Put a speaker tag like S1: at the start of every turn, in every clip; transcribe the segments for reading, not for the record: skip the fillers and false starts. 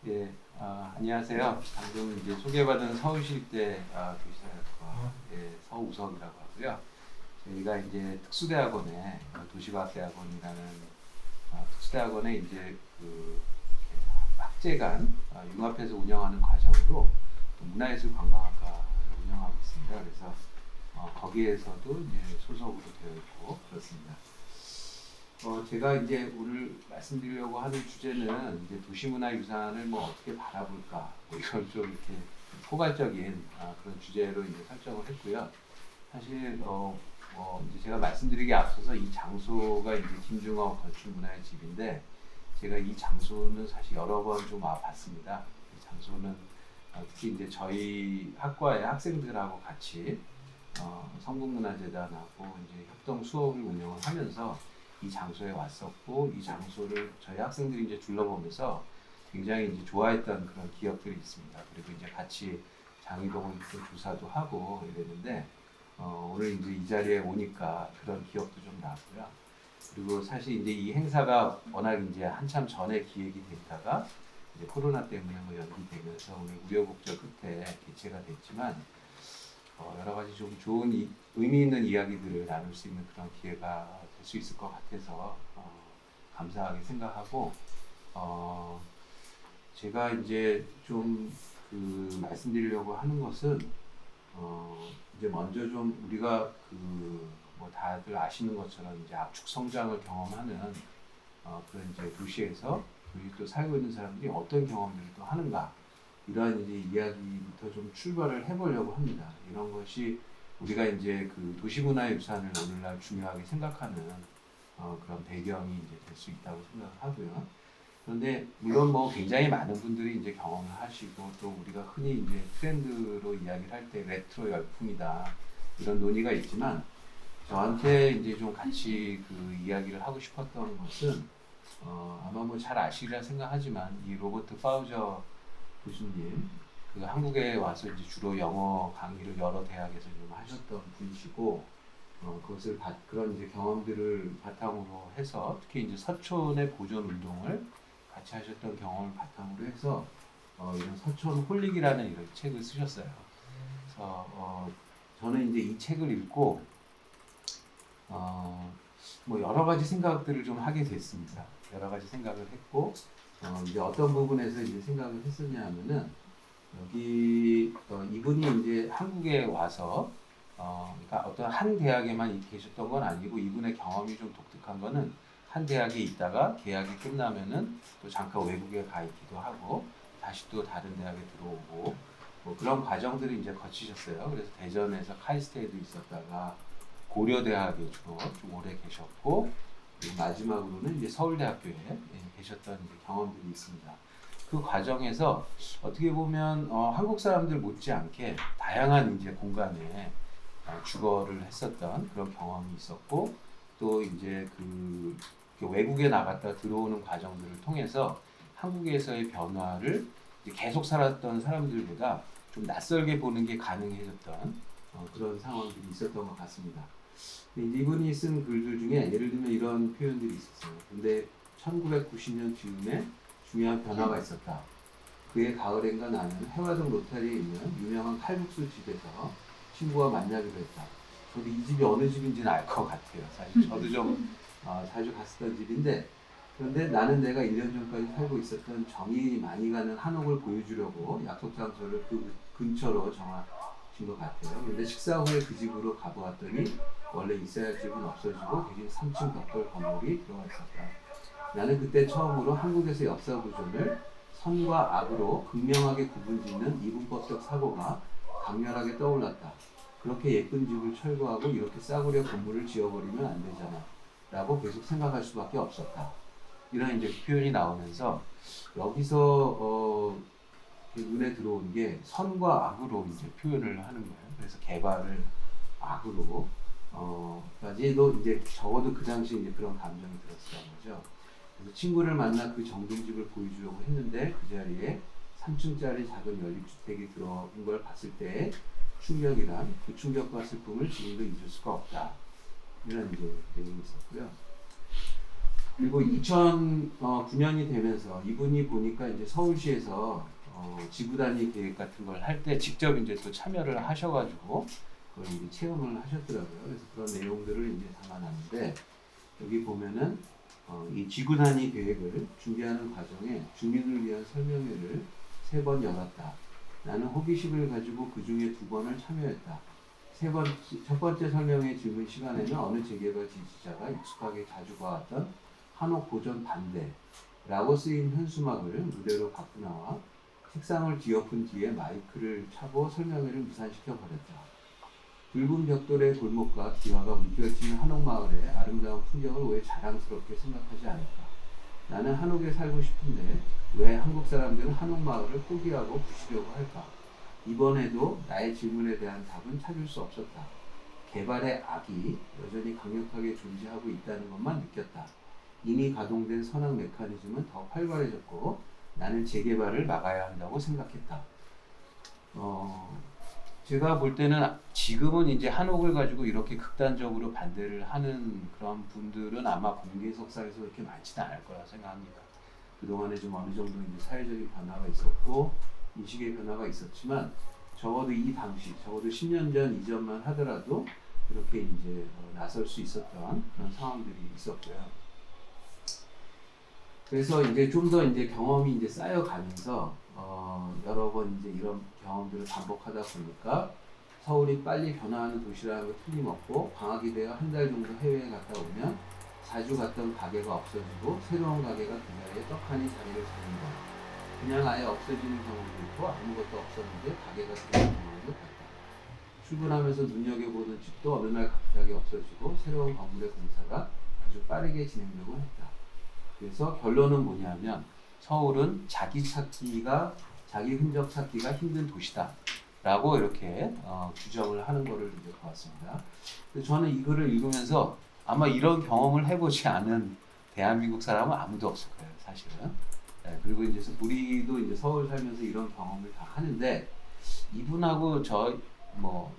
S1: 예, 안녕하세요. 방금 이제 소개받은 서울시립대 도시사회학과 서우석이라고 하고요. 저희가 이제 특수대학원에 도시과학대학원이라는 특수대학원에 이제 그 이렇게 학제간 융합해서 운영하는 과정으로 문화예술 관광학과를 운영하고 있습니다. 그래서 거기에서도 이제 소속으로 되어 있고 그렇습니다. 제가 이제 오늘 말씀드리려고 하는 주제는 이제 도시문화유산을 뭐 어떻게 바라볼까, 뭐 이걸 좀 이렇게 포괄적인 그런 주제로 이제 설정을 했고요. 사실 이제 제가 말씀드리기 앞서서 이 장소가 이제 김중업 건축문화의 집인데 제가 이 장소는 사실 여러 번 좀 와봤습니다. 이 장소는 특히 이제 저희 학과의 학생들하고 같이 성북문화재단하고 이제 협동 수업을 운영을 하면서 이 장소에 왔었고 이 장소를 저희 학생들이 이제 둘러보면서 굉장히 이제 좋아했던 그런 기억들이 있습니다. 그리고 이제 같이 장이동을 또 조사도 하고 이랬는데 오늘 이제 이 자리에 오니까 그런 기억도 좀 나고요. 그리고 사실 이제 이 행사가 워낙 이제 한참 전에 기획이 됐다가 이제 코로나 때문에 뭐 연기되면서 오늘 우여곡절 끝에 개최가 됐지만 여러 가지 좀 좋은 의미 있는 이야기들을 나눌 수 있는 그런 기회가 될 수 있을 것 같아서 감사하게 생각하고 제가 이제 좀 그 말씀드리려고 하는 것은 이제 먼저 좀 우리가 그 뭐 다들 아시는 것처럼 이제 압축 성장을 경험하는 그런 이제 도시에서 우리 또 살고 있는 사람들이 어떤 경험들을 또 하는가 이러한 이제 이야기부터 좀 출발을 해보려고 합니다. 이런 것이 우리가 이제 그 도시문화의 유산을 오늘날 중요하게 생각하는 그런 배경이 이제 될 수 있다고 생각하고요. 그런데 물론 뭐 굉장히 많은 분들이 이제 경험을 하시고 또 우리가 흔히 이제 트렌드로 이야기를 할 때 레트로 열풍이다 이런 논의가 있지만 저한테 이제 좀 같이 그 이야기를 하고 싶었던 것은 아마 뭐 잘 아시리라 생각하지만 이 로버트 파우저 교수님, 그 한국에 와서 이제 주로 영어 강의를 여러 대학에서 좀 하셨던 분이시고, 그런 이제 경험들을 바탕으로 해서 특히 이제 서촌의 보존 운동을 같이 하셨던 경험을 바탕으로 해서 이런 서촌 홀릭이라는 이런 책을 쓰셨어요. 그래서 저는 이제 이 책을 읽고 뭐 여러 가지 생각들을 좀 하게 됐습니다. 여러 가지 생각을 했고 이제 어떤 부분에서 이제 생각을 했었냐면은 여기 이분이 이제 한국에 와서 그러니까 어떤 한 대학에만 계셨던 건 아니고 이분의 경험이 좀 독특한 거는 한 대학에 있다가 계약이 끝나면은 또 잠깐 외국에 가 있기도 하고 다시 또 다른 대학에 들어오고 뭐 그런 과정들을 이제 거치셨어요. 그래서 대전에서 카이스트에도 있었다가 고려대학에 주로 좀 오래 계셨고 그리고 마지막으로는 이제 서울대학교에 계셨던 이제 경험들이 있습니다. 그 과정에서 어떻게 보면 한국 사람들 못지않게 다양한 이제 공간에 주거를 했었던 그런 경험이 있었고 또 이제 그 외국에 나갔다 들어오는 과정들을 통해서 한국에서의 변화를 계속 살았던 사람들보다 좀 낯설게 보는 게 가능해졌던 그런 상황들이 있었던 것 같습니다. 이분이 쓴 글들 중에 예를 들면 이런 표현들이 있었어요. 근데 1990년 즈음에 중요한 변화가 있었다. 그의 가을엔가 나는 해화동 로타리에 있는 유명한 칼국수 집에서 친구와 만나기로 했다. 저도 이 집이 어느 집인지는 알 것 같아요. 사실 저도 좀 자주 갔었던 집인데 그런데 나는 내가 1년 전까지 살고 있었던 정이 많이 가는 한옥을 보여주려고 약속 장소를 그 근처로 정하신 것 같아요. 그런데 식사 후에 그 집으로 가보았더니 원래 있어야 할 집은 없어지고 대신 3층 벽돌 건물이 들어와 있었다. 나는 그때 처음으로 한국에서 역사 구조를 선과 악으로 극명하게 구분짓는 이분법적 사고가 강렬하게 떠올랐다. 그렇게 예쁜 집을 철거하고 이렇게 싸구려 건물을 지어버리면 안 되잖아. 라고 계속 생각할 수밖에 없었다. 이런 이제 표현이 나오면서 여기서 눈에 들어온 게 선과 악으로 이제 표현을 하는 거예요. 그래서 개발을 악으로 까지도 이제 적어도 그 당시 이제 그런 감정이 들었던 거죠. 그래서 친구를 만나 그 정든집을 보여주려고 했는데 그 자리에 3층짜리 작은 연립주택이 들어온 걸 봤을 때 충격이란 그 충격과 슬픔을 지금도 잊을 수가 없다. 이런 이제 내용이 있었고요. 그리고 2009년이 되면서 이분이 보니까 이제 서울시에서 지구 단위 계획 같은 걸 할 때 직접 이제 또 참여를 하셔가지고 그걸 이제 체험을 하셨더라고요. 그래서 그런 내용들을 이제 담아놨는데 여기 보면은 이 지구 단위 계획을 준비하는 과정에 주민을 위한 설명회를 3번 열었다. 나는 호기심을 가지고 그 중에 2번을 참여했다. 첫 번째 설명회 질문 시간에는 어느 재개발 지지자가 익숙하게 자주 봐왔던 한옥 보존 반대라고 쓰인 현수막을 무대로 갖고 나와 책상을 뒤엎은 뒤에 마이크를 차고 설명회를 무산시켜 버렸다. 붉은 벽돌의 골목과 기와가 물결치는 한옥마을의 아름다운 풍경을 왜 자랑스럽게 생각하지 않을까? 나는 한옥에 살고 싶은데 왜 한국 사람들은 한옥마을을 포기하고 부시려고 할까? 이번에도 나의 질문에 대한 답은 찾을 수 없었다. 개발의 악이 여전히 강력하게 존재하고 있다는 것만 느꼈다. 이미 가동된 선악 메커니즘은 더 활발해졌고 나는 재개발을 막아야 한다고 생각했다. 제가 볼 때는 지금은 이제 한옥을 가지고 이렇게 극단적으로 반대를 하는 그런 분들은 아마 공개석상에서 그렇게 많지는 않을 거라 생각합니다. 그동안에 좀 어느 정도 이제 사회적인 변화가 있었고 인식의 변화가 있었지만 적어도 이 당시, 적어도 10년 전 이전만 하더라도 그렇게 이제 나설 수 있었던 그런 상황들이 있었고요. 그래서 이제 좀 더 이제 경험이 이제 쌓여가면서 여러 번 이제 이런 경험들을 반복하다 보니까 서울이 빨리 변화하는 도시라는 거 틀림없고 방학이 되어 한 달 정도 해외에 갔다 오면 자주 갔던 가게가 없어지고 새로운 가게가 그 자리에 떡하니 자리를 잡는 것. 그냥 아예 없어지는 경우도 있고 아무것도 없었는데 가게가 되는 경우도 있다. 출근하면서 눈여겨보는 집도 어느 날 갑자기 없어지고 새로운 건물의 공사가 아주 빠르게 진행되고 했다. 그래서 결론은 뭐냐면 서울은 자기 흔적 찾기가 힘든 도시다 라고 이렇게 규정을 하는 거를 이제 보았습니다. 저는 이 글을 읽으면서 아마 이런 경험을 해보지 않은 대한민국 사람은 아무도 없을 거예요, 사실은. 네, 그리고 이제 우리도 이제 서울 살면서 이런 경험을 다 하는데 이분하고 제가 뭐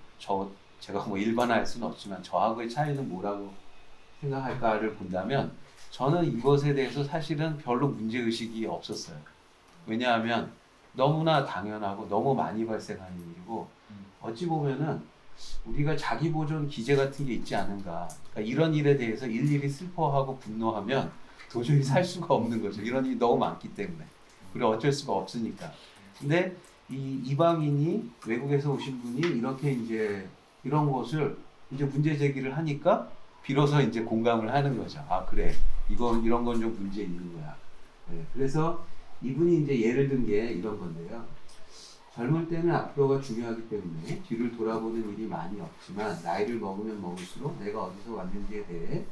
S1: 일반화할 수는 없지만 저하고의 차이는 뭐라고 생각할까를 본다면 저는 이것에 대해서 사실은 별로 문제의식이 없었어요. 왜냐하면 너무나 당연하고 너무 많이 발생하는 일이고 어찌 보면은 우리가 자기 보존 기제 같은 게 있지 않은가. 그러니까 이런 일에 대해서 일일이 슬퍼하고 분노하면 도저히 살 수가 없는 거죠. 이런 일이 너무 많기 때문에. 그리고 어쩔 수가 없으니까. 근데 이 이방인이 외국에서 오신 분이 이렇게 이제 이런 것을 이제 문제 제기를 하니까 비로소 이제 공감을 하는 거죠. 아, 그래. 이런 건 좀 문제 있는 거야. 네, 그래서 이분이 이제 예를 든 게 이런 건데요. 젊을 때는 앞으로가 중요하기 때문에 뒤를 돌아보는 일이 많이 없지만 나이를 먹으면 먹을수록 내가 어디서 왔는지에 대해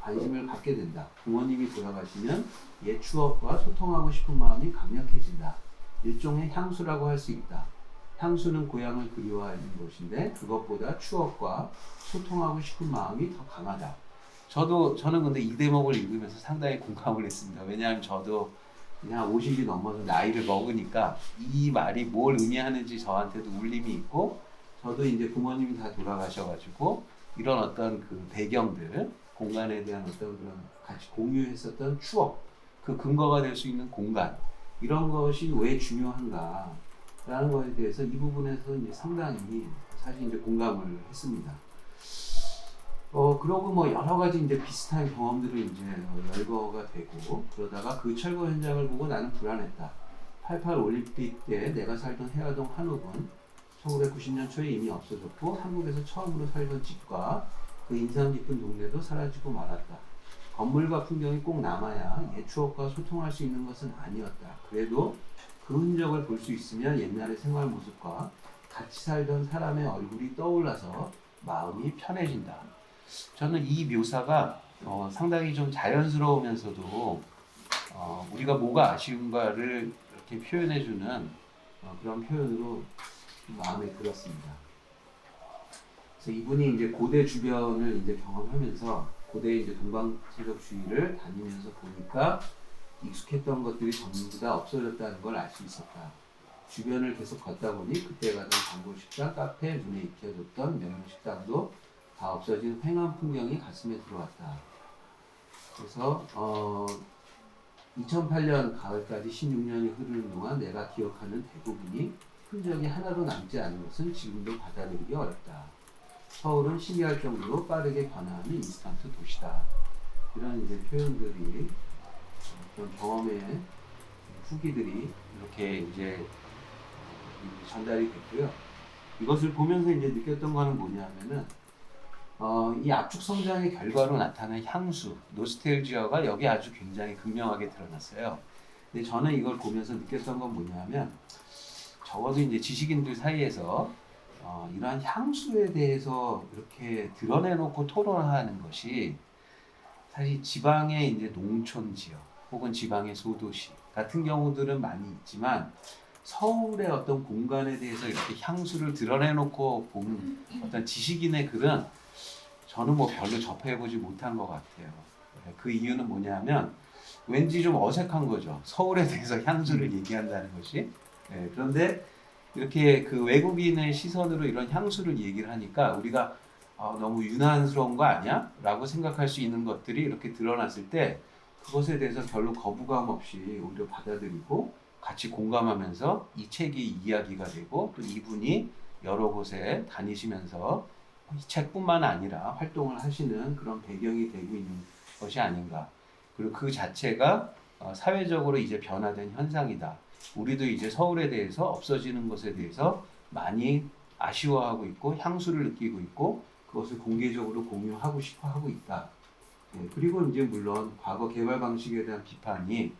S1: 관심을 갖게 된다. 부모님이 돌아가시면 옛 추억과 소통하고 싶은 마음이 강력해진다. 일종의 향수라고 할 수 있다. 향수는 고향을 그리워하는 것인데 그것보다 추억과 소통하고 싶은 마음이 더 강하다. 저는 근데 이 대목을 읽으면서 상당히 공감을 했습니다. 왜냐하면 저도 그냥 50이 넘어서 나이를 먹으니까 이 말이 뭘 의미하는지 저한테도 울림이 있고 저도 이제 부모님이 다 돌아가셔가지고 이런 어떤 그 배경들 공간에 대한 어떤 그런 같이 공유했었던 추억 그 근거가 될 수 있는 공간 이런 것이 왜 중요한가 라는 것에 대해서 이 부분에서 이제 상당히 사실 이제 공감을 했습니다. 그러고 뭐 여러 가지 이제 비슷한 경험들을 이제 열거가 되고 그러다가 그 철거 현장을 보고 나는 불안했다. 88 올림픽 때 내가 살던 해화동 한옥은 1990년 초에 이미 없어졌고 한국에서 처음으로 살던 집과 그 인상 깊은 동네도 사라지고 말았다. 건물과 풍경이 꼭 남아야 옛 추억과 소통할 수 있는 것은 아니었다. 그래도 그 흔적을 볼 수 있으면 옛날의 생활 모습과 같이 살던 사람의 얼굴이 떠올라서 마음이 편해진다. 저는 이 묘사가 상당히 좀 자연스러우면서도 우리가 뭐가 아쉬운가를 이렇게 표현해주는 그런 표현으로 마음에 들었습니다. 그래서 이분이 이제 고대 주변을 이제 경험하면서 고대 이제 동방세력주의를 다니면서 보니까 익숙했던 것들이 전부 다 없어졌다는 걸 알 수 있었다. 주변을 계속 걷다 보니 그때 가던 단골식당, 카페, 눈에 익혀졌던 명문식당도 다 없어진 횡한 풍경이 가슴에 들어왔다. 그래서 2008년 가을까지 16년이 흐르는 동안 내가 기억하는 대부분이 흔적이 하나도 남지 않은 것은 지금도 받아들이기 어렵다. 서울은 신기할 정도로 빠르게 변화하는 인스턴트 도시다. 이런 이제 표현들이 어떤 경험의 후기들이 이렇게 이제 전달이 됐고요. 이것을 보면서 이제 느꼈던 거는 뭐냐면은 이 압축 성장의 결과로 나타난 향수, 노스텔지아가 여기 아주 굉장히 극명하게 드러났어요. 근데 저는 이걸 보면서 느꼈던 건 뭐냐면 적어도 이제 지식인들 사이에서 이러한 향수에 대해서 이렇게 드러내놓고 토론하는 것이 사실 지방의 이제 농촌 지역 혹은 지방의 소도시 같은 경우들은 많이 있지만 서울의 어떤 공간에 대해서 이렇게 향수를 드러내놓고 본 어떤 지식인의 글은 저는 뭐 별로 접해보지 못한 것 같아요. 그 이유는 뭐냐면 왠지 좀 어색한 거죠. 서울에 대해서 향수를 얘기한다는 것이. 그런데 이렇게 그 외국인의 시선으로 이런 향수를 얘기를 하니까 우리가 너무 유난스러운 거 아니야? 라고 생각할 수 있는 것들이 이렇게 드러났을 때 그것에 대해서 별로 거부감 없이 오히려 받아들이고 같이 공감하면서 이 책이 이야기가 되고 또 이분이 여러 곳에 다니시면서 이 책뿐만 아니라 활동을 하시는 그런 배경이 되고 있는 것이 아닌가. 그리고 그 자체가 사회적으로 이제 변화된 현상이다. 우리도 이제 서울에 대해서 없어지는 것에 대해서 많이 아쉬워하고 있고 향수를 느끼고 있고 그것을 공개적으로 공유하고 싶어 하고 있다. 그리고 이제 물론 과거 개발 방식에 대한 비판이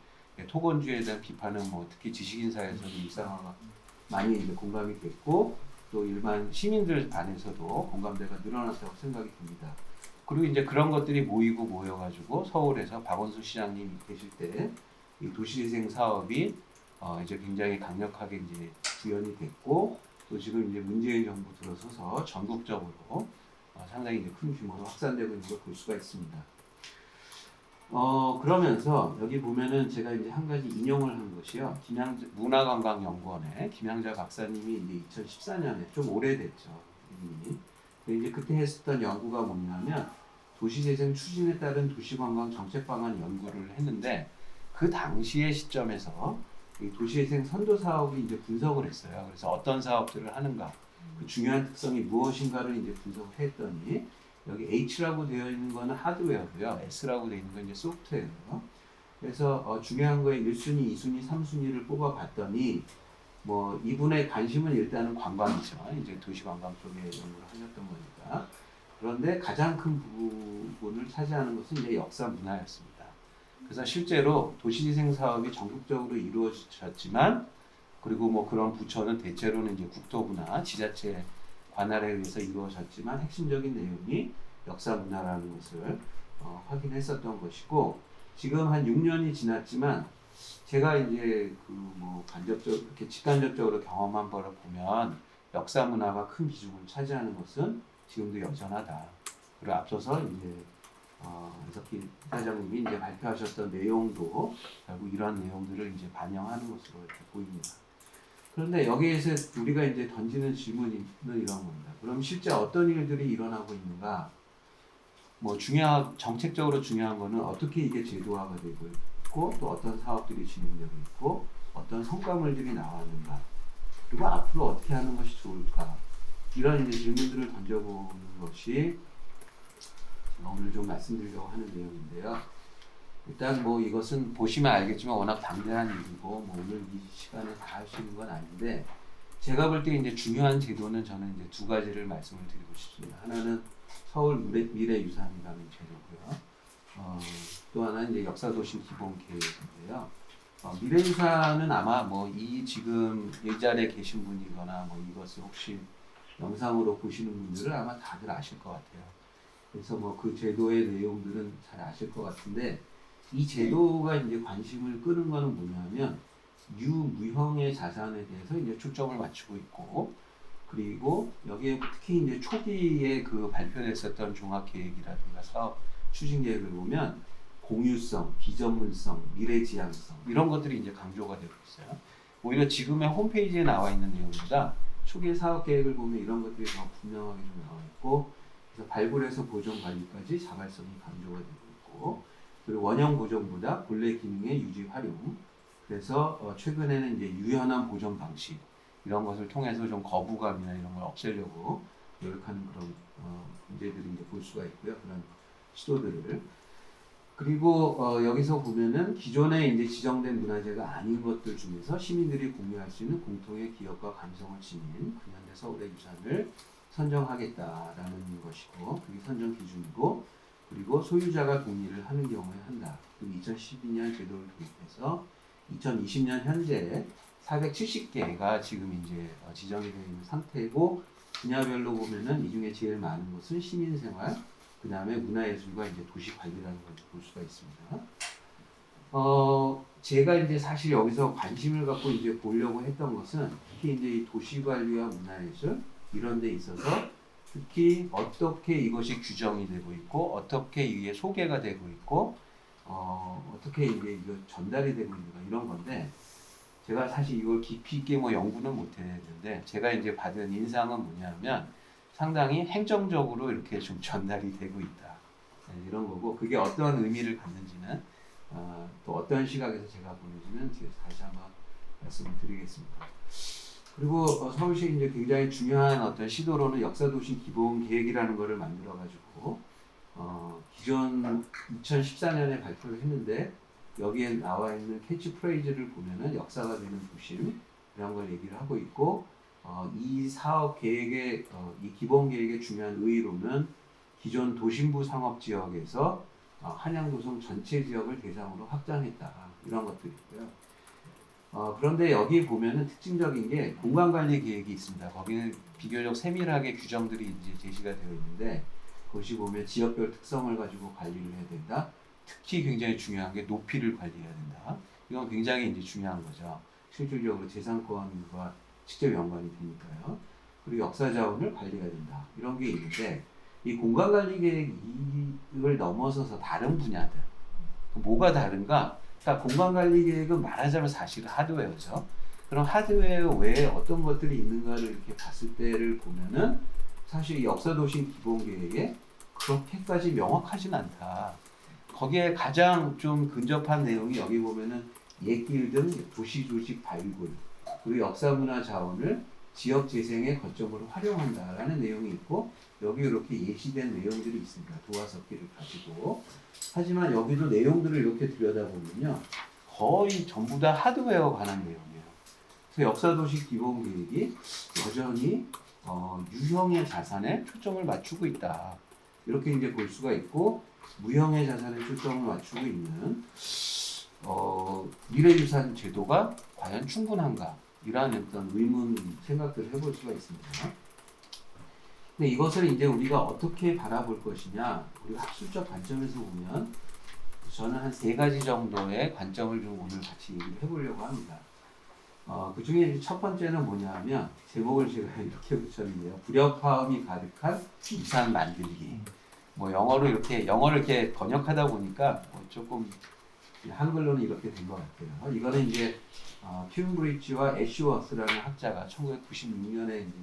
S1: 토건주의에 대한 비판은 뭐 특히 지식인사에서는 일상화가 많이 이제 공감이 됐고 또 일반 시민들 안에서도 공감대가 늘어났다고 생각이 듭니다. 그리고 이제 그런 것들이 모여가지고 서울에서 박원순 시장님이 계실 때 이 도시재생 사업이 이제 굉장히 강력하게 이제 구현이 됐고 또 지금 이제 문재인 정부 들어서서 전국적으로 상당히 이제 큰 규모로 확산되고 있는 걸 볼 수가 있습니다. 그러면서 여기 보면은 제가 이제 한 가지 인용을 한 것이요. 문화관광연구원의 김향자 박사님이 이제 2014년에 좀 오래됐죠. 이미. 근데 이제 그때 했었던 연구가 뭐냐면 도시재생 추진에 따른 도시관광 정책 방안 연구를 했는데 그 당시의 시점에서 이 도시재생 선도 사업이 이제 분석을 했어요. 그래서 어떤 사업들을 하는가, 그 중요한 특성이 무엇인가를 이제 분석을 했더니 여기 H라고 되어 있는 거는 하드웨어고요. S라고 되어 있는 건 이제 소프트웨어예요. 그래서 중요한 거에 1순위, 2순위, 3순위를 뽑아봤더니 뭐 이분의 관심은 일단은 관광이죠. 이제 도시관광 쪽에 연구를 하셨던 거니까. 그런데 가장 큰 부분을 차지하는 것은 이제 역사 문화였습니다. 그래서 실제로 도시재생 사업이 전국적으로 이루어졌지만 그리고 뭐 그런 부처는 대체로는 이제 국토부나 지자체 관할에 의해서 이루어졌지만 핵심적인 내용이 역사 문화라는 것을 확인했었던 것이고 지금 한 6년이 지났지만 제가 이제 그 뭐 간접적 이렇게 직간접적으로 경험한 바를 보면 역사 문화가 큰 비중을 차지하는 것은 지금도 여전하다. 그리고 앞서서 이제 이석기 사장님이 이제 발표하셨던 내용도 결국 이런 내용들을 이제 반영하는 것으로 이렇게 보입니다. 그런데 여기에서 우리가 이제 던지는 질문은 이런 겁니다. 그럼 실제 어떤 일들이 일어나고 있는가? 뭐 정책적으로 중요한 거는 어떻게 이게 제도화가 되고 있고 또 어떤 사업들이 진행되고 있고 어떤 성과물들이 나왔는가? 그리고 앞으로 어떻게 하는 것이 좋을까? 이런 이제 질문들을 던져보는 것이 제가 오늘 좀 말씀드리려고 하는 내용인데요. 일단 뭐 이것은 보시면 알겠지만 워낙 방대한 일이고 뭐 오늘 이 시간에 다 할 수 있는 건 아닌데 제가 볼 때 이제 중요한 제도는 저는 이제 두 가지를 말씀을 드리고 싶습니다. 하나는 서울 미래유산이라는 제도고요. 또 하나는 이제 역사도시 기본 계획인데요. 미래유산은 아마 뭐 이 지금 이 자리에 계신 분이거나 뭐 이것을 혹시 영상으로 보시는 분들은 아마 다들 아실 것 같아요. 그래서 뭐 그 제도의 내용들은 잘 아실 것 같은데 이 제도가 이제 관심을 끄는 거는 뭐냐면 유무형의 자산에 대해서 이제 초점을 맞추고 있고 그리고 여기에 특히 이제 초기에 그 발표됐었던 종합계획이라든가 사업 추진계획을 보면 공유성, 비전문성, 미래지향성 이런 것들이 이제 강조가 되고 있어요. 오히려 지금의 홈페이지에 나와 있는 내용보다 초기 사업 계획을 보면 이런 것들이 더 분명하게 좀 나와 있고 그래서 발굴에서 보존 관리까지 자발성이 강조가 되고 있고 그리고 원형 보존보다 본래 기능의 유지 활용. 그래서 최근에는 이제 유연한 보존 방식 이런 것을 통해서 좀 거부감이나 이런 걸 없애려고 노력하는 그런 문제들을 이제 볼 수가 있고요. 그런 시도들을. 그리고 여기서 보면은 기존에 이제 지정된 문화재가 아닌 것들 중에서 시민들이 공유할 수 있는 공통의 기억과 감성을 지닌 근현대 서울의 유산을 선정하겠다라는 것이고, 그게 선정 기준이고, 그리고 소유자가 동의를 하는 경우에 한다. 그리고 2012년 제도를 도입해서 2020년 현재 470개가 지금 이제 지정이 되어 있는 상태고, 분야별로 보면은 이 중에 제일 많은 것은 시민생활, 그 다음에 문화예술과 이제 도시관리라는 걸 볼 수가 있습니다. 제가 이제 사실 여기서 관심을 갖고 이제 보려고 했던 것은 특히 이제 이 도시관리와 문화예술 이런 데 있어서 특히 어떻게 이것이 규정이 되고 있고 어떻게 이게 소개가 되고 있고 어떻게 이제 이거 전달이 되고 있는가 이런 건데, 제가 사실 이걸 깊이 있게 뭐 연구는 못 했는데 제가 이제 받은 인상은 뭐냐면 상당히 행정적으로 이렇게 좀 전달이 되고 있다. 네, 이런 거고, 그게 어떤 의미를 갖는지는 또 어떤 시각에서 제가 보는지는 다시 한번 말씀을 드리겠습니다. 그리고 서울시 이제 굉장히 중요한 어떤 시도로는 역사도시 기본 계획이라는 것을 만들어 가지고 기존 2014년에 발표를 했는데 여기에 나와 있는 캐치프레이즈를 보면은 역사가 되는 도심 이런 걸 얘기를 하고 있고, 이 사업 계획의 이 기본 계획의 중요한 의의로는 기존 도심부 상업 지역에서 한양도성 전체 지역을 대상으로 확장했다 이런 것들이고요. 그런데 여기 보면은 특징적인 게 공간관리 계획이 있습니다. 거기는 비교적 세밀하게 규정들이 이제 제시가 되어 있는데, 그것이 보면 지역별 특성을 가지고 관리를 해야 된다. 특히 굉장히 중요한 게 높이를 관리해야 된다. 이건 굉장히 이제 중요한 거죠. 실질적으로 재산권과 직접 연관이 되니까요. 그리고 역사 자원을 관리해야 된다. 이런 게 있는데, 이 공간관리 계획을 넘어서서 다른 분야들, 뭐가 다른가? 그러니까 공간관리 계획은 말하자면 사실 하드웨어죠. 그럼 하드웨어 외에 어떤 것들이 있는가를 이렇게 봤을 때를 보면은 사실 역사도시 기본계획에 그렇게까지 명확하진 않다. 거기에 가장 좀 근접한 내용이 여기 보면은 옛길 등 도시조직 발굴, 그리고 역사문화 자원을 지역 재생의 거점으로 활용한다라는 내용이 있고, 여기 이렇게 예시된 내용들이 있습니다. 도화석기를 가지고. 하지만 여기도 내용들을 이렇게 들여다보면요, 거의 전부 다 하드웨어 관한 내용이에요. 그래서 역사도시 기본계획이 여전히 유형의 자산에 초점을 맞추고 있다. 이렇게 이제 볼 수가 있고, 무형의 자산에 초점을 맞추고 있는 미래유산 제도가 과연 충분한가? 이러한 어떤 의문 생각들을 해볼 수가 있습니다. 근데 이것을 이제 우리가 어떻게 바라볼 것이냐, 우리가 학술적 관점에서 보면 저는 한 3가지 정도의 관점을 좀 오늘 같이 얘기를 해보려고 합니다. 그 중에 첫 번째는 뭐냐면 제목을 제가 이렇게 붙였는데요. 불협화음이 가득한 유산 만들기. 뭐 영어를 이렇게 번역하다 보니까 조금 한글로는 이렇게 된 것 같아요. 이거는 이제 흄브리지와 애쉬워스라는 학자가 1996년에 이제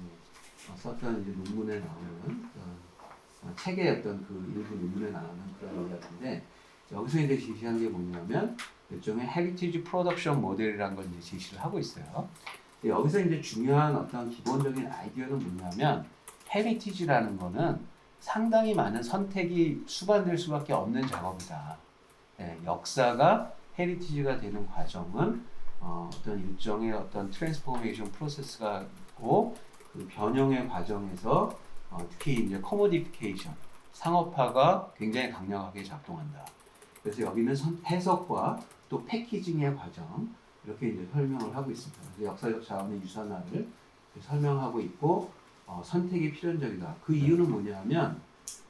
S1: 썼던 이제 논문에 나오는 책의 어떤 그 일부 논문에 나오는 그런 이야기인데, 여기서 이제 제시한 게 뭐냐면 일종의 헤리티지 프로덕션 모델이라는 걸 이제 제시를 하고 있어요. 여기서 이제 중요한 어떤 기본적인 아이디어는 뭐냐면, 헤리티지라는 거는 상당히 많은 선택이 수반될 수밖에 없는 작업이다. 역사가 헤리티지가 되는 과정은 어떤 일종의 어떤 트랜스포메이션 프로세스가 있고, 그 변형의 과정에서 특히 이제 커모디피케이션, 상업화가 굉장히 강력하게 작동한다. 그래서 여기는 해석과 또 패키징의 과정 이렇게 이제 설명을 하고 있습니다. 그래서 역사적 자원의 유산화를 설명하고 있고, 선택이 필연적이다. 그 이유는 뭐냐면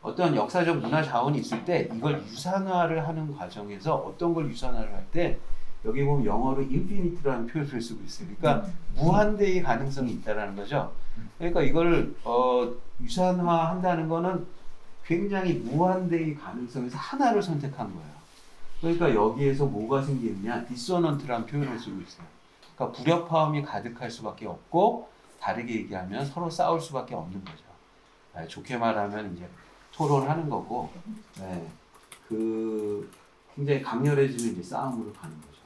S1: 어떤 역사적 문화 자원이 있을 때 이걸 유산화를 하는 과정에서 어떤 걸 유산화를 할 때 여기 보면 영어로 인피니트라는 표현을 쓰고 있어요. 그러니까 무한대의 가능성이 있다라는 거죠. 그러니까 이걸 유산화한다는 거는 굉장히 무한대의 가능성에서 하나를 선택한 거예요. 그러니까 여기에서 뭐가 생기느냐, 디소넌트라는 표현을 쓰고 있어요. 그러니까 불협화음이 가득할 수밖에 없고, 다르게 얘기하면 서로 싸울 수밖에 없는 거죠. 좋게 말하면 이제 토론하는 거고, 그 굉장히 강렬해지는 이제 싸움으로 가는 거죠.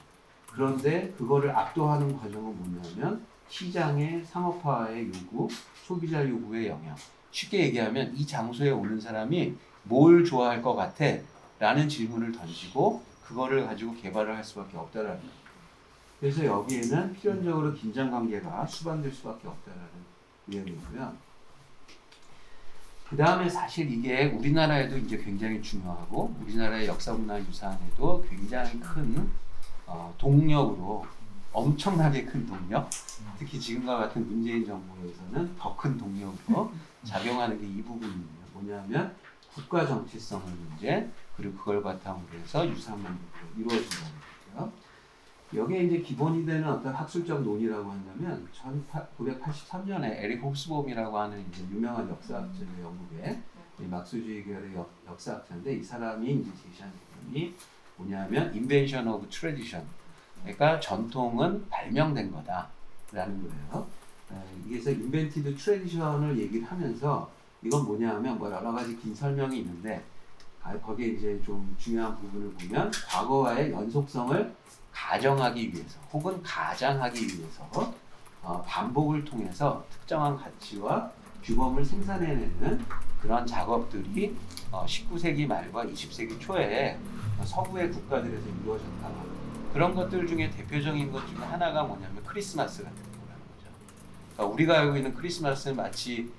S1: 그런데 그거를 압도하는 과정은 뭐냐면 시장의 상업화의 요구, 소비자 요구의 영향. 쉽게 얘기하면 이 장소에 오는 사람이 뭘 좋아할 것 같아? 라는 질문을 던지고 그거를 가지고 개발을 할 수밖에 없다라는 거예요. 그래서 여기에는 필연적으로 긴장 관계가 수반될 수밖에 없다라는 내용이고요. 그 다음에 사실 이게 우리나라에도 이제 굉장히 중요하고 우리나라의 역사문화 유산에도 굉장히 큰 동력으로 엄청나게 큰 동력, 특히 지금과 같은 문재인 정부에서는 더 큰 동력으로 작용하는 게 이 부분이에요. 뭐냐면 국가 정체성의 문제, 그리고 그걸 바탕으로 해서 유산 만들기가 이루어진다는 거죠. 여기에 이제 기본이 되는 어떤 학술적 논의라고 한다면 1983년에 에릭 홉스봄이라고 하는 이제 유명한 역사학자의 영국의 막스주의 계열의 역사학자인데 이 사람이 이제 제시한 개념이 뭐냐면 invention of tradition, 그러니까 전통은 발명된 거다라는 거예요. 그래서 invented tradition을 얘기를 하면서 이건 뭐냐면 뭐 여러 가지 긴 설명이 있는데 거기에 이제 좀 중요한 부분을 보면 과거와의 연속성을 가정하기 위해서 혹은 가장하기 위해서 반복을 통해서 특정한 가치와 규범을 생산해내는 그런 작업들이 19세기 말과 20세기 초에 서구의 국가들에서 이루어졌다. 그런 것들 중에 대표적인 것 중에 하나가 뭐냐면 크리스마스 같은 거라는 거죠. 그러니까 우리가 알고 있는 크리스마스는 마치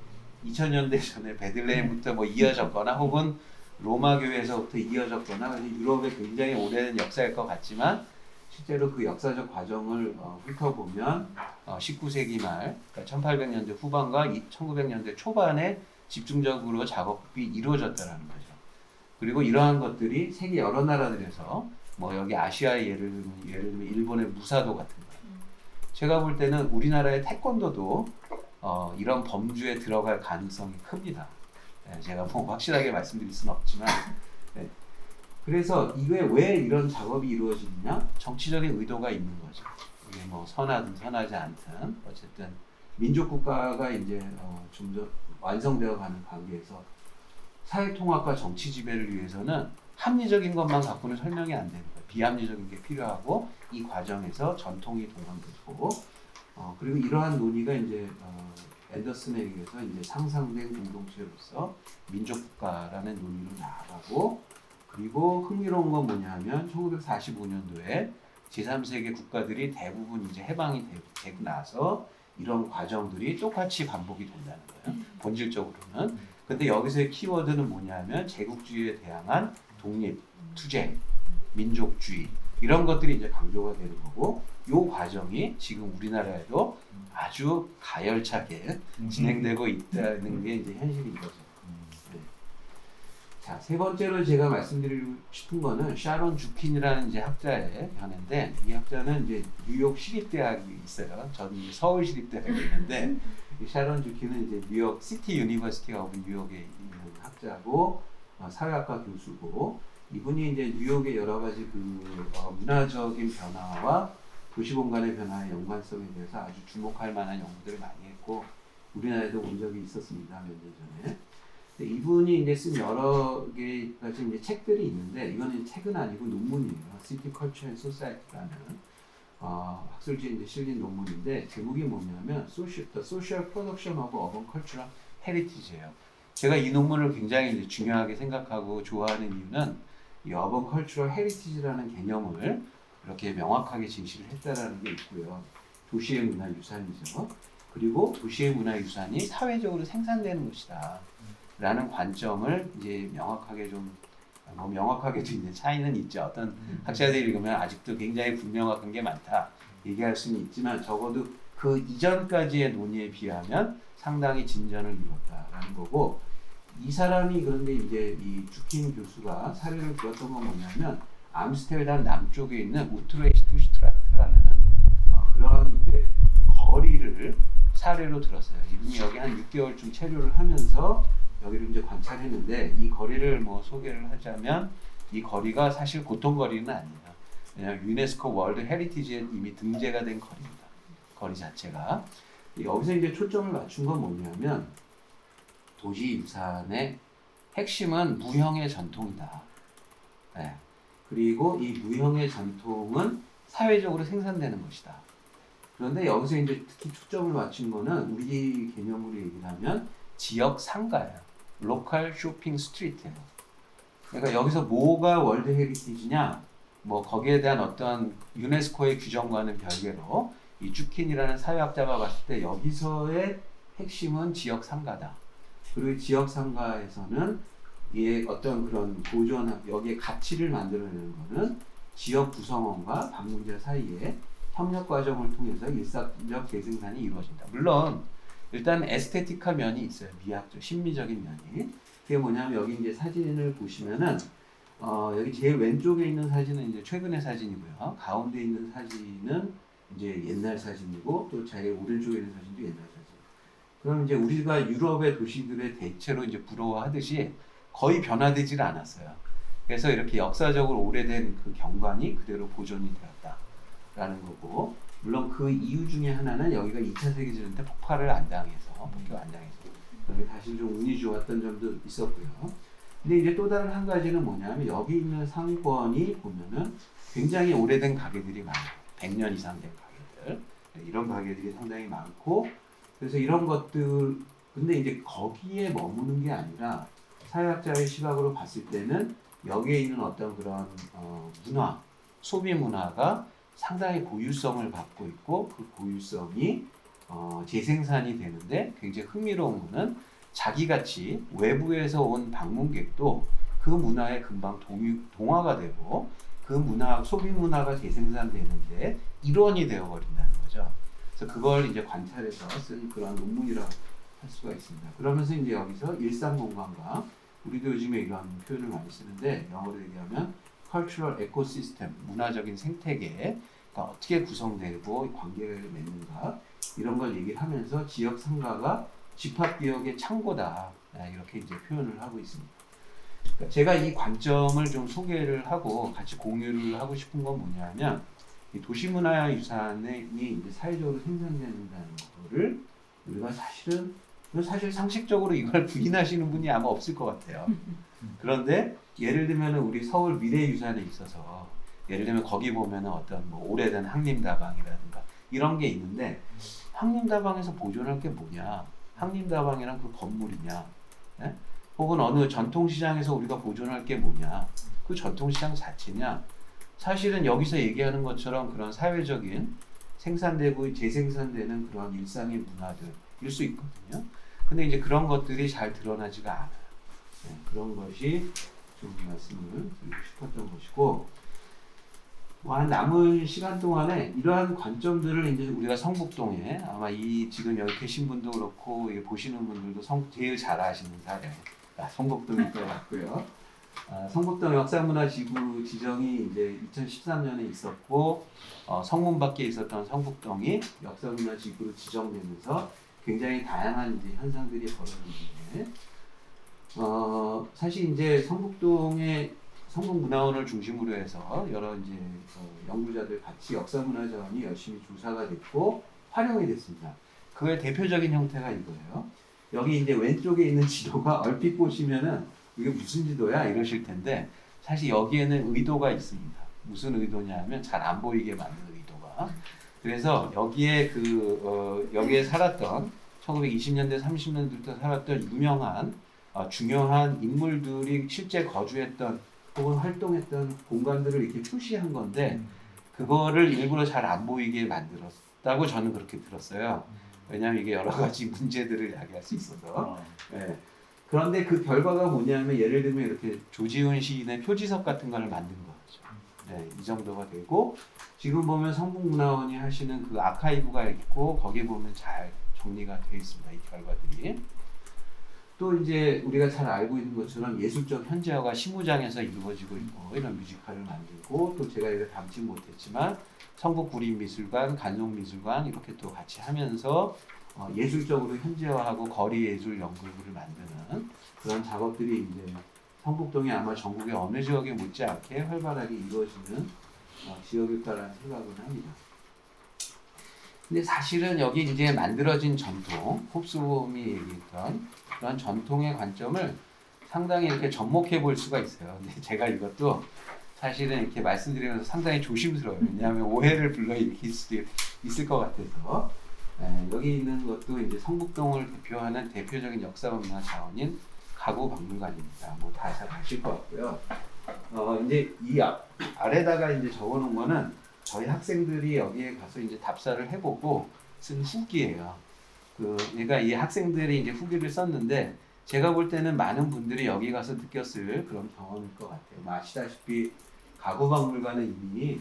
S1: 2000년대 전에 베들레헴부터 뭐 이어졌거나 혹은 로마 교회에서부터 이어졌거나 유럽의 굉장히 오래된 역사일 것 같지만 실제로 그 역사적 과정을 훑어보면 19세기 말, 그러니까 1800년대 후반과 1900년대 초반에 집중적으로 작업이 이루어졌다는 거죠. 그리고 이러한 것들이 세계 여러 나라들에서 뭐 여기 아시아의 예를 들면 일본의 무사도 같은 거. 제가 볼 때는 우리나라의 태권도도 이런 범주에 들어갈 가능성이 큽니다. 네, 제가 뭐 확실하게 말씀드릴 수는 없지만. 네. 그래서 이게 왜 이런 작업이 이루어지느냐? 정치적인 의도가 있는 거죠. 이게 뭐 선하든 선하지 않든 어쨌든 민족 국가가 이제 좀 더 완성되어 가는 관계에서 사회 통합과 정치 지배를 위해서는 합리적인 것만 갖고는 설명이 안 되는 거예요. 비합리적인 게 필요하고 이 과정에서 전통이 동원되고 그리고 이러한 논의가 이제 앤더슨에 의해서 이제 상상된 공동체로서 민족 국가라는 논의로 나아가고 그리고 흥미로운 건 뭐냐면 1945년도에 제3세계 국가들이 대부분 이제 해방이 되고 나서 이런 과정들이 똑같이 반복이 된다는 거예요. 본질적으로는. 근데 여기서의 키워드는 뭐냐면 제국주의에 대항한 독립, 투쟁, 민족주의 이런 것들이 이제 강조가 되는 거고 이 과정이 지금 우리나라에도 아주 가열차게 진행되고 있다는 게 이제 현실인 거죠. 자, 세 번째로 제가 말씀드리고 싶은 거는 샤론 주킨이라는 이제 학자의 견해인데 이 학자는 이제 뉴욕 시립대학이 있어요. 저는 이제 서울 시립대학에 있는데 이 샤론 주킨은 이제 뉴욕 시티 유니버시티 오브 뉴욕에 있는 학자고 사회학과 교수고 이분이 이제 뉴욕의 여러 가지 그 문화적인 변화와 도시 공간의 변화의 연관성에 대해서 아주 주목할 만한 연구들을 많이 했고 우리나라에도 온 적이 있었습니다. 몇 년 전에. 이분이 이제 쓴 여러 개의 이제 책들이 있는데 이거는 책은 아니고 논문이에요. City Culture and Society라는 학술지에 이제 실린 논문인데 제목이 뭐냐면 The Social Production of Urban Cultural Heritage예요. 제가 이 논문을 굉장히 이제 중요하게 생각하고 좋아하는 이유는 이 Urban Cultural Heritage라는 개념을 이렇게 명확하게 제시를 했다라는 게 있고요. 도시의 문화 유산이죠. 그리고 도시의 문화 유산이 사회적으로 생산되는 것이다. 라는 관점을 이제 명확하게 명확하게도 있는 차이는 있죠. 어떤 학자들이 읽으면 아직도 굉장히 불명확한 게 많다 얘기할 수는 있지만 적어도 그 이전까지의 논의에 비하면 상당히 진전을 이뤘다라는 거고 이 사람이 그런데 이제 이 주킨 교수가 사례를 들었던 건 뭐냐면 암스테르담 남쪽에 있는 우트레히트 슈트라트라는 그런 이제 거리를 사례로 들었어요. 이분이 여기 한 6개월쯤 체류를 하면서 여기를 이제 관찰했는데 이 거리를 뭐 소개를 하자면 이 거리가 사실 보통 거리는 아니에요. 왜냐하면 유네스코 월드 헤리티지에 이미 등재가 된 거리입니다. 거리 자체가. 여기서 이제 초점을 맞춘 건 뭐냐면 도시 유산의 핵심은 무형의 전통이다. 네. 그리고 이 무형의 전통은 사회적으로 생산되는 것이다. 그런데 여기서 이제 특히 초점을 맞춘 거는 우리 개념으로 얘기를 하면 지역 상가예요. 로컬 쇼핑 스트리트예요. 그러니까 여기서 뭐가 월드 헤리티지냐? 뭐 거기에 대한 어떤 유네스코의 규정과는 별개로 이 주킨이라는 사회학자가 봤을 때 여기서의 핵심은 지역 상가다. 그리고 지역 상가에서는 이 어떤 그런 보존 여기에 가치를 만들어내는 거는 지역 구성원과 방문자 사이에 협력 과정을 통해서 일상적 재생산이 이루어진다. 물론 일단 에스테티컬 면이 있어요. 미학적, 심미적인 면이. 그게 뭐냐면 여기 이제 사진을 보시면은 여기 제일 왼쪽에 있는 사진은 이제 최근의 사진이고요. 가운데 있는 사진은 이제 옛날 사진이고 또 제일 오른쪽에 있는 사진도 옛날 사진. 그럼 이제 우리가 유럽의 도시들의 대체로 이제 부러워하듯이 거의 변화되질 않았어요. 그래서 이렇게 역사적으로 오래된 그 경관이 그대로 보존이 되었다라는 거고, 물론 그 이유 중에 하나는 여기가 2차 세계대전 때 폭발을 안 당해서, 폭격 안 당해서 여기 다시 좀 운이 좋았던 점도 있었고요. 근데 이제 또 다른 한 가지는 뭐냐면 여기 있는 상권이 보면은 굉장히 오래된 가게들이 많아요. 100년 이상 된 가게들. 이런 가게들이 상당히 많고, 그래서 이런 것들, 근데 이제 거기에 머무는 게 아니라 사회학자의 시각으로 봤을 때는 여기에 있는 어떤 그런 문화, 소비 문화가 상당히 고유성을 갖고 있고 그 고유성이 재생산이 되는데 굉장히 흥미로운 거는 자기같이 외부에서 온 방문객도 그 문화에 금방 동화가 되고 그 문화, 소비 문화가 재생산되는데 일원이 되어버린다는 거죠. 그래서 그걸 이제 관찰해서 쓴 그런 논문이라고 할 수가 있습니다. 그러면서 이제 여기서 일상 공간과 우리도 요즘에 이런 표현을 많이 쓰는데 영어로 얘기하면 cultural ecosystem, 문화적인 생태계가 어떻게 구성되고 관계를 맺는가 이런 걸 얘기를 하면서 지역 상가가 집합기억의 창고다 이렇게 이제 표현을 하고 있습니다. 그러니까 제가 이 관점을 좀 소개를 하고 같이 공유를 하고 싶은 건 뭐냐면 이 도시문화유산이 이제 사회적으로 생산된다는 거를 우리가 사실 상식적으로 이걸 부인하시는 분이 아마 없을 것 같아요. 그런데 예를 들면 우리 서울 미래유산에 있어서 예를 들면 거기 보면은 어떤 뭐 오래된 항림다방이라든가 이런 게 있는데 항림다방에서 보존할 게 뭐냐? 항림다방이란 그 건물이냐? 예? 혹은 어느 전통시장에서 우리가 보존할 게 뭐냐? 그 전통시장 자체냐? 사실은 여기서 얘기하는 것처럼 그런 사회적인 생산되고 재생산되는 그런 일상의 문화들일 수 있거든요. 근데 이제 그런 것들이 잘 드러나지가 않아요. 네, 그런 것이 좀 말씀을 드리고 싶었던 것이고, 남은 시간 동안에 이러한 관점들을 이제 우리가 성북동에 아마 이 지금 여기 계신 분도 그렇고 보시는 분들도 제일 잘 아시는 사례, 성북동일 것 같고요. 성북동 역사문화지구 지정이 이제 2013년에 있었고 성문 밖에 있었던 성북동이 역사문화지구로 지정되면서 굉장히 다양한 이제 현상들이 벌어졌는데 사실 이제 성북동의 성북문화원을 중심으로 해서 여러 이제 연구자들 같이 역사문화자원이 열심히 조사가 됐고 활용이 됐습니다. 그의 대표적인 형태가 이거예요. 여기 이제 왼쪽에 있는 지도가 얼핏 보시면은 이게 무슨 지도야 이러실 텐데 사실 여기에는 의도가 있습니다. 무슨 의도냐면 잘 안 보이게 만든 의도가. 그래서 여기에 여기에 살았던 1920년대 30년대부터 살았던 유명한 중요한 인물들이 실제 거주했던 혹은 활동했던 공간들을 이렇게 표시한 건데 그거를 일부러 잘 안 보이게 만들었다고 저는 그렇게 들었어요. 왜냐하면 이게 여러 가지 문제들을 야기할 수 있어서. 네. 그런데 그 결과가 뭐냐면 예를 들면 이렇게 조지훈 시인의 표지석 같은 걸 만든 거죠. 네, 이 정도가 되고 지금 보면 성북문화원이 하시는 그 아카이브가 있고 거기에 보면 잘 정리가 되어 있습니다. 이 결과들이. 또 이제 우리가 잘 알고 있는 것처럼 예술적 현지화가 시무장에서 이루어지고 있고 이런 뮤지컬을 만들고 또 제가 이거 담지 못했지만 성북구립미술관, 간송미술관 이렇게 또 같이 하면서 예술적으로 현지화하고 거리 예술 연구를 만드는 그런 작업들이 이제 성북동이 아마 전국의 어느 지역에 못지않게 활발하게 이루어지는 지역일 거라는 생각을 합니다. 근데 사실은 여기 이제 만들어진 전통, 홉스홈이 얘기했던 그런 전통의 관점을 상당히 이렇게 접목해 볼 수가 있어요. 근데 제가 이것도 사실은 이렇게 말씀드리면서 상당히 조심스러워요. 왜냐하면 오해를 불러일으킬 수도 있을 것 같아서. 여기 있는 것도 이제 성북동을 대표하는 대표적인 역사문화 자원인 가구박물관입니다. 뭐 다 잘 아실 것 같고요. 이제 이 아래다가 이제 적어놓은 거는 저희 학생들이 여기에 가서 이제 답사를 해보고 쓴 후기예요. 그러니까 이 학생들이 이제 후기를 썼는데 제가 볼 때는 많은 분들이 여기 가서 느꼈을 그런 경험일 것 같아요. 아시다시피 가구박물관은 이미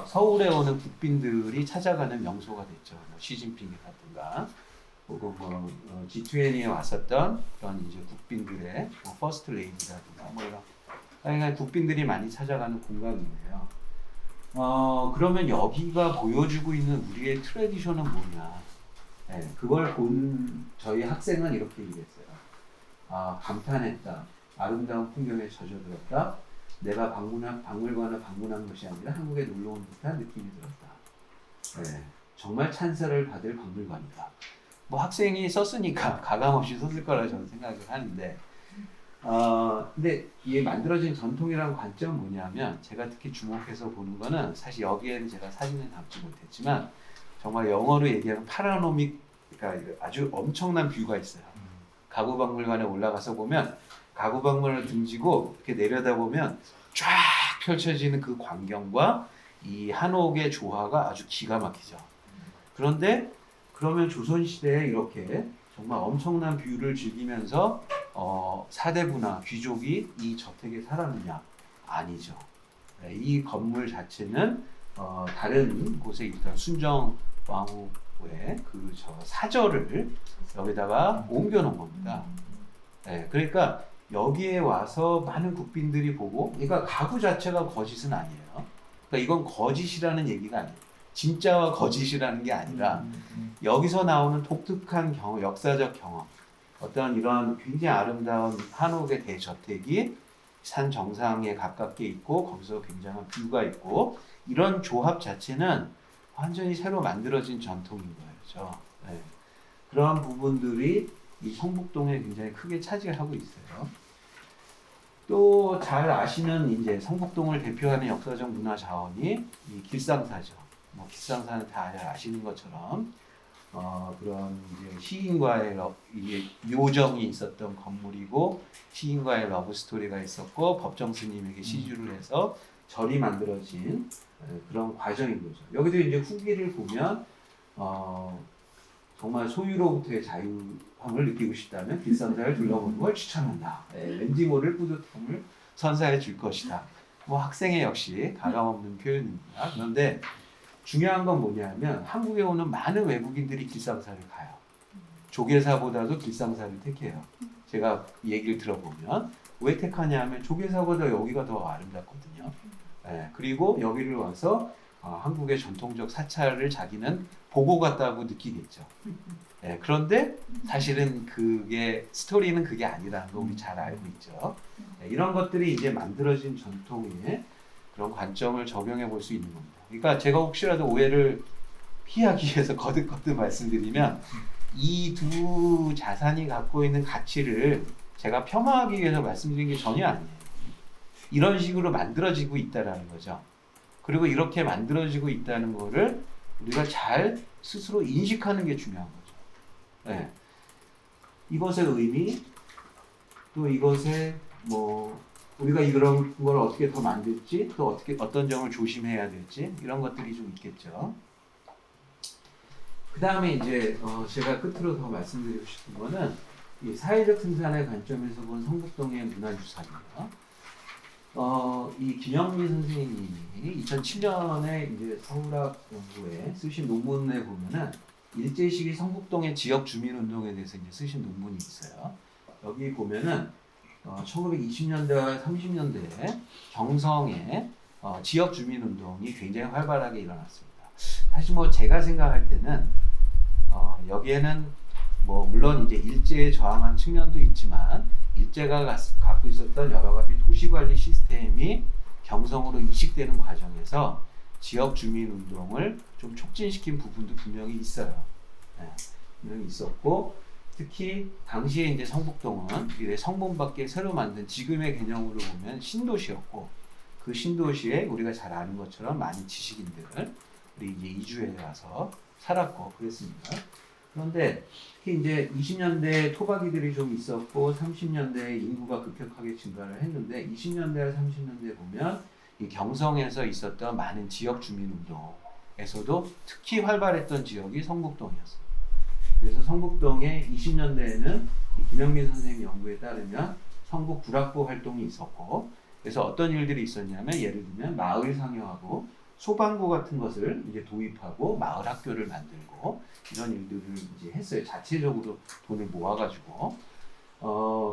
S1: 서울에 오는 국빈들이 찾아가는 명소가 됐죠. 뭐 시진핑이라든가 혹은 뭐 G20에 왔었던 그런 이제 국빈들의 뭐 퍼스트 레이디라든가 뭐 이런 그러니까 국빈들이 많이 찾아가는 공간인데요. 그러면 여기가 보여주고 있는 우리의 트레디션은 뭐냐? 그걸 본 저희 학생은 이렇게 얘기했어요. 감탄했다. 아름다운 풍경에 젖어들었다. 내가 박물관을 방문한 것이 아니라 한국에 놀러 온 듯한 느낌이 들었다. 정말 찬사를 받을 박물관이다. 뭐 학생이 썼으니까 가감없이 썼을 거라 저는 생각을 하는데, 근데 이게 만들어진 전통이라는 관점은 뭐냐면 제가 특히 주목해서 보는 거는 사실 여기에는 제가 사진을 담지 못했지만 정말 영어로 얘기하면 파라노믹, 그러니까 아주 엄청난 뷰가 있어요. 가구박물관에 올라가서 보면 가구박물관을 등지고 이렇게 내려다보면 쫙 펼쳐지는 그 광경과 이 한옥의 조화가 아주 기가 막히죠. 그런데 그러면 조선시대에 이렇게 정말 엄청난 뷰를 즐기면서 사대부나 귀족이 이 저택에 살았느냐? 아니죠. 이 건물 자체는 다른 곳에 있던 순정 왕후의 그 사저를 여기다가 옮겨놓은 겁니다. 그러니까 여기에 와서 많은 국빈들이 보고, 그러니까 가구 자체가 거짓은 아니에요. 그러니까 이건 거짓이라는 얘기가 아니에요. 진짜와 거짓이라는 게 아니라 여기서 나오는 독특한 경험, 역사적 경험, 어떤 이런 굉장히 아름다운 한옥의 대저택이 산 정상에 가깝게 있고 거기서 굉장한 뷰가 있고 이런 조합 자체는 완전히 새로 만들어진 전통인 거죠. 그런 부분들이 이 성북동에 굉장히 크게 차지하고 있어요. 또 잘 아시는 이제 성북동을 대표하는 역사적 문화 자원이 이 길상사죠. 뭐 길상사는 다 잘 아시는 것처럼 그런 이제 시인과의 이게 요정이 있었던 건물이고 시인과의 러브 스토리가 있었고 법정 스님에게 시주를 해서 절이 만들어진 그런 과정인 거죠. 여기도 이제 후기를 보면 정말 소유로부터의 자유함을 느끼고 싶다면 길상사를 둘러보는 걸 추천한다. 왠지 모를 뿌듯함을 선사해 줄 것이다. 뭐 학생의 역시 가감없는 표현입니다. 그런데 중요한 건 뭐냐면 한국에 오는 많은 외국인들이 길상사를 가요. 조계사보다도 길상사를 택해요. 제가 얘기를 들어보면 왜 택하냐 하면 조계사보다 여기가 더 아름답거든요. 그리고 여기를 와서 한국의 전통적 사찰을 자기는 보고 갔다고 느끼겠죠. 그런데 사실은 그게 스토리는 그게 아니라는 거 우리 잘 알고 있죠. 이런 것들이 이제 만들어진 전통의 그런 관점을 적용해 볼 수 있는 겁니다. 그러니까 제가 혹시라도 오해를 피하기 위해서 거듭거듭 말씀드리면 이 두 자산이 갖고 있는 가치를 제가 폄하하기 위해서 말씀드린 게 전혀 아니에요. 이런 식으로 만들어지고 있다라는 거죠. 그리고 이렇게 만들어지고 있다는 거를 우리가 잘 스스로 인식하는 게 중요한 거죠. 이것의 의미, 또 이것의 뭐 우리가 이런 걸 어떻게 더 만들지, 또 어떻게 어떤 점을 조심해야 될지 이런 것들이 좀 있겠죠. 그 다음에 이제 제가 끝으로 더 말씀드리고 싶은 거는 이 사회적 생산의 관점에서 본 성북동의 문화유산이에요. 이 김영미 선생님이 2007년에 이제 서울학연구에 쓰신 논문에 보면은 일제시기 성북동의 지역 주민운동에 대해서 이제 쓰신 논문이 있어요. 여기 보면은 1920년대와 30년대에 경성에 지역 주민운동이 굉장히 활발하게 일어났습니다. 사실 뭐 제가 생각할 때는 여기에는 뭐 물론 이제 일제에 저항한 측면도 있지만 일제가 갖고 있었던 여러 가지 도시관리 시스템이 경성으로 이식되는 과정에서 지역 주민운동을 좀 촉진시킨 부분도 분명히 있어요. 분명히 있었고 특히 당시에 이제 성북동은 성문 밖에 새로 만든 지금의 개념으로 보면 신도시였고 그 신도시에 우리가 잘 아는 것처럼 많은 지식인들 우리 이제 이주해 와서 살았고 그랬습니다. 그런데 특히 이제 20년대 토박이들이 좀 있었고 30년대에 인구가 급격하게 증가를 했는데 20년대와 30년대 보면 이 경성에서 있었던 많은 지역 주민 운동에서도 특히 활발했던 지역이 성북동이었어요. 그래서 성북동에 20년대에는 김영민 선생님 연구에 따르면 성북 불학부 활동이 있었고 그래서 어떤 일들이 있었냐면 예를 들면 마을 상여하고 소방구 같은 것을 이제 도입하고 마을 학교를 만들고 이런 일들을 이제 했어요. 자체적으로 돈을 모아가지고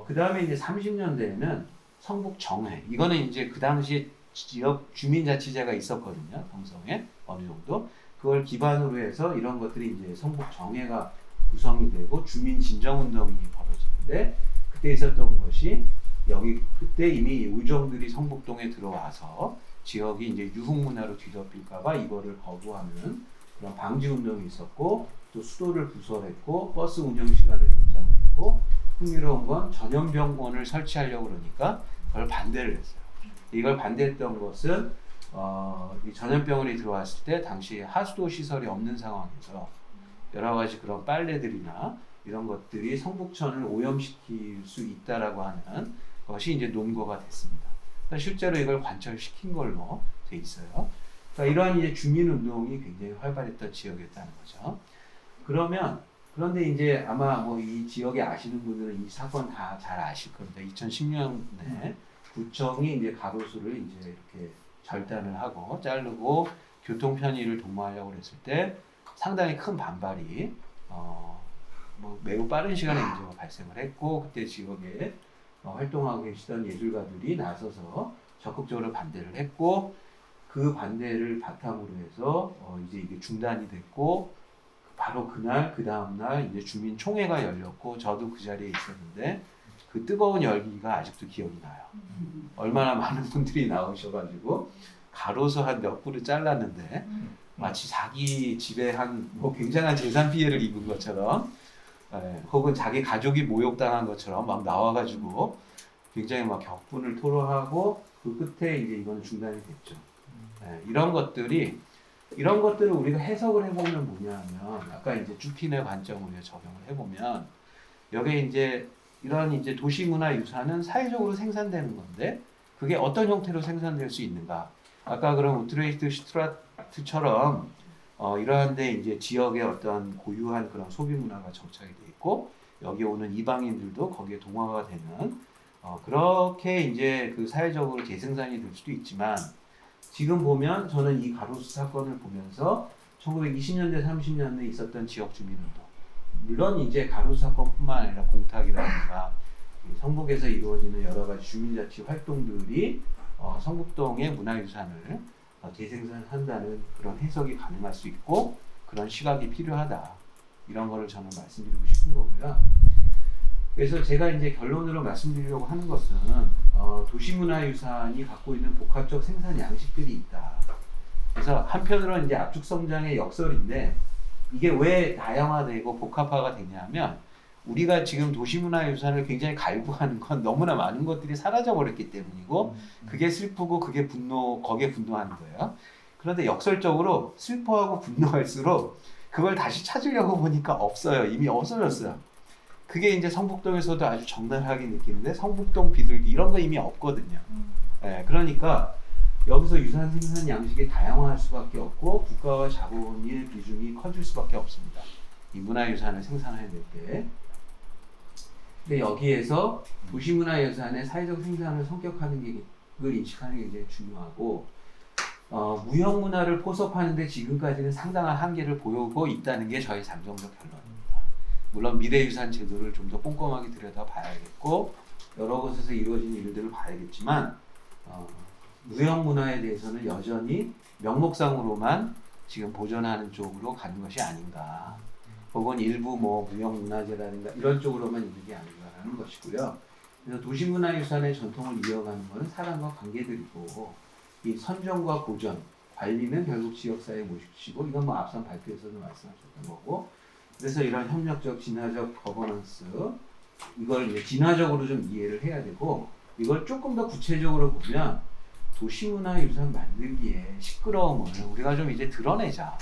S1: 그 다음에 이제 30년대에는 성북 정회 이거는 이제 그 당시 지역 주민자치제가 있었거든요. 경성에 어느 정도 그걸 기반으로 해서 이런 것들이 이제 성북 정회가 구성이 되고 주민 진정 운동이 벌어지는데 그때 있었던 것이 여기 그때 이미 의정들이 성북동에 들어와서 지역이 이제 유흥문화로 뒤덮일까봐 이거를 거부하는 그런 방지 운동이 있었고 또 수도를 부설했고 버스 운영 시간을 연장했고 흥미로운 건 전염병원을 설치하려고 그러니까 그걸 반대를 했어요. 이걸 반대했던 것은 이 전염병원이 들어왔을 때 당시 하수도 시설이 없는 상황에서 여러 가지 그런 빨래들이나 이런 것들이 성북천을 오염시킬 수 있다라고 하는 것이 이제 논거가 됐습니다. 실제로 이걸 관철시킨 걸로 돼 있어요. 그러니까 이러한 이제 주민운동이 굉장히 활발했던 지역이었다는 거죠. 그런데 이제 아마 뭐 이 지역에 아시는 분들은 이 사건 다 잘 아실 겁니다. 2010년에 구청이 이제 가로수를 이제 이렇게 절단을 하고 자르고 교통 편의를 도모하려고 했을 때 상당히 큰 반발이 뭐 매우 빠른 시간에 문제가 발생을 했고 그때 지역에 활동하고 계시던 예술가들이 나서서 적극적으로 반대를 했고 그 반대를 바탕으로 해서 이제 이게 중단이 됐고 바로 그날 그 다음 날 이제 주민총회가 열렸고 저도 그 자리에 있었는데 그 뜨거운 열기가 아직도 기억이 나요. 얼마나 많은 분들이 나오셔가지고 가로수 한 몇 그루 잘랐는데 마치 자기 집에 한 뭐 굉장한 재산 피해를 입은 것처럼 혹은 자기 가족이 모욕당한 것처럼 막 나와가지고 굉장히 막 격분을 토로하고 그 끝에 이제 이건 중단이 됐죠. 이런 것들을 우리가 해석을 해보면 뭐냐면 아까 이제 쭈핀의 관점으로 적용을 해보면 여기에 이제 이런 이제 도시문화유산은 사회적으로 생산되는 건데 그게 어떤 형태로 생산될 수 있는가? 아까 그런 우트레히트 슈트라트처럼 이러한데 이제 지역의 어떤 고유한 그런 소비 문화가 정착이 돼 있고 여기 오는 이방인들도 거기에 동화가 되는 그렇게 이제 그 사회적으로 재생산이 될 수도 있지만 지금 보면 저는 이 가로수 사건을 보면서 1920년대 30년대에 있었던 지역 주민운동 물론 이제 가로수 사건뿐만 아니라 공탁이라든가 성북에서 이루어지는 여러 가지 주민자치 활동들이 성북동의 문화유산을 재생산한다는 그런 해석이 가능할 수 있고 그런 시각이 필요하다 이런 거를 저는 말씀드리고 싶은 거고요. 그래서 제가 이제 결론으로 말씀드리려고 하는 것은 도시문화유산이 갖고 있는 복합적 생산 양식들이 있다. 그래서 한편으로는 이제 압축성장의 역설인데 이게 왜 다양화되고 복합화가 되냐면 우리가 지금 도시문화유산을 굉장히 갈구하는 건 너무나 많은 것들이 사라져버렸기 때문이고 그게 슬프고 그게 거기에 분노하는 거예요. 그런데 역설적으로 슬퍼하고 분노할수록 그걸 다시 찾으려고 보니까 없어요. 이미 없어졌어요. 그게 이제 성북동에서도 아주 적나라하게 느끼는데 성북동 비둘기 이런 거 이미 없거든요. 그러니까 여기서 유산 생산 양식이 다양화할 수밖에 없고 국가와 자본의 비중이 커질 수밖에 없습니다. 이 문화유산을 생산해야 될 때. 근데 여기에서 도시문화유산의 사회적 생산을 성격하는 걸 인식하는 게 굉장히 중요하고 무형문화를 포섭하는데 지금까지는 상당한 한계를 보이고 있다는 게 저희 잠정적 결론입니다. 물론 미래유산 제도를 좀 더 꼼꼼하게 들여다봐야겠고 여러 곳에서 이루어지는 일들을 봐야겠지만 무형문화에 대해서는 여전히 명목상으로만 지금 보존하는 쪽으로 가는 것이 아닌가 혹은 일부 뭐 무형문화재라든가 이런 쪽으로만 있는 게 아닌가라는 것이고요. 그래서 도시문화유산의 전통을 이어가는 것은 사람과 관계들이고 이 선정과 보존, 관리는 결국 지역사회의 몫이고 이건 뭐 앞선 발표에서도 말씀하셨던 거고 그래서 이런 협력적, 진화적 거버넌스 이걸 이제 진화적으로 좀 이해를 해야 되고 이걸 조금 더 구체적으로 보면 도시문화유산 만들기에 시끄러움을 우리가 좀 이제 드러내자.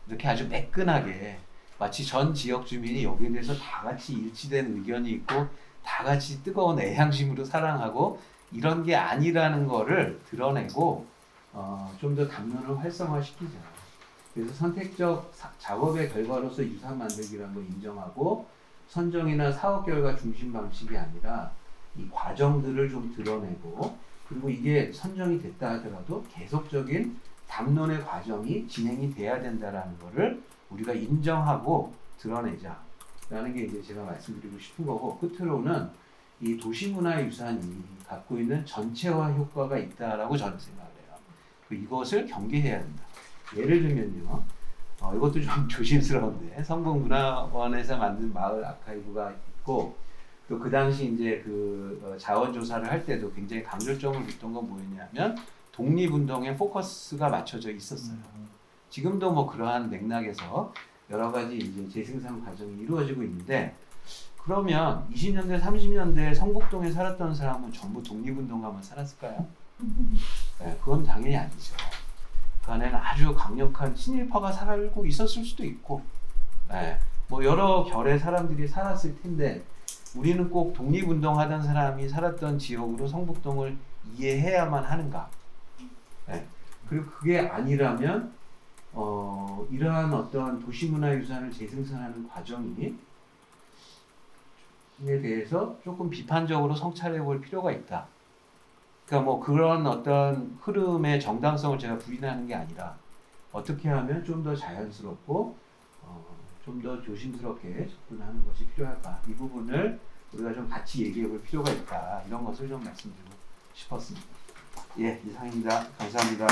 S1: 이렇게 아주 매끈하게 마치 전 지역 주민이 여기에 대해서 다 같이 일치된 의견이 있고 다 같이 뜨거운 애향심으로 사랑하고 이런 게 아니라는 거를 드러내고 좀 더 담론을 활성화시키자. 그래서 선택적 작업의 결과로서 유산 만들기라는 걸 인정하고 선정이나 사업 결과 중심 방식이 아니라 이 과정들을 좀 드러내고 그리고 이게 선정이 됐다 하더라도 계속적인 담론의 과정이 진행이 돼야 된다라는 거를 우리가 인정하고 드러내자라는 게 이제 제가 말씀드리고 싶은 거고 끝으로는 이 도시문화유산이 갖고 있는 전체화 효과가 있다라고 저는 생각을 해요. 이것을 경계해야 된다. 예를 들면요. 이것도 좀 조심스러운데 성북문화원에서 만든 마을 아카이브가 있고 또 그 당시 이제 그 자원 조사를 할 때도 굉장히 강조점을 뒀던 건 뭐였냐면 독립운동에 포커스가 맞춰져 있었어요. 지금도 뭐 그러한 맥락에서 여러 가지 이제 재생산 과정이 이루어지고 있는데 그러면 20년대, 30년대 성북동에 살았던 사람은 전부 독립운동가만 살았을까요? 네, 그건 당연히 아니죠. 그 안에는 아주 강력한 친일파가 살고 있었을 수도 있고, 네, 뭐 여러 결의 사람들이 살았을 텐데 우리는 꼭 독립운동하던 사람이 살았던 지역으로 성북동을 이해해야만 하는가? 네. 그리고 그게 아니라면 이러한 어떤 도시문화유산을 재생산하는 과정이 에 대해서 조금 비판적으로 성찰해 볼 필요가 있다. 그러니까 뭐 그런 어떤 흐름의 정당성을 제가 부인하는 게 아니라 어떻게 하면 좀 더 자연스럽고 좀 더 조심스럽게 접근하는 것이 필요할까? 이 부분을 우리가 좀 같이 얘기해 볼 필요가 있다. 이런 것을 좀 말씀드리고 싶었습니다. 예, 이상입니다. 감사합니다.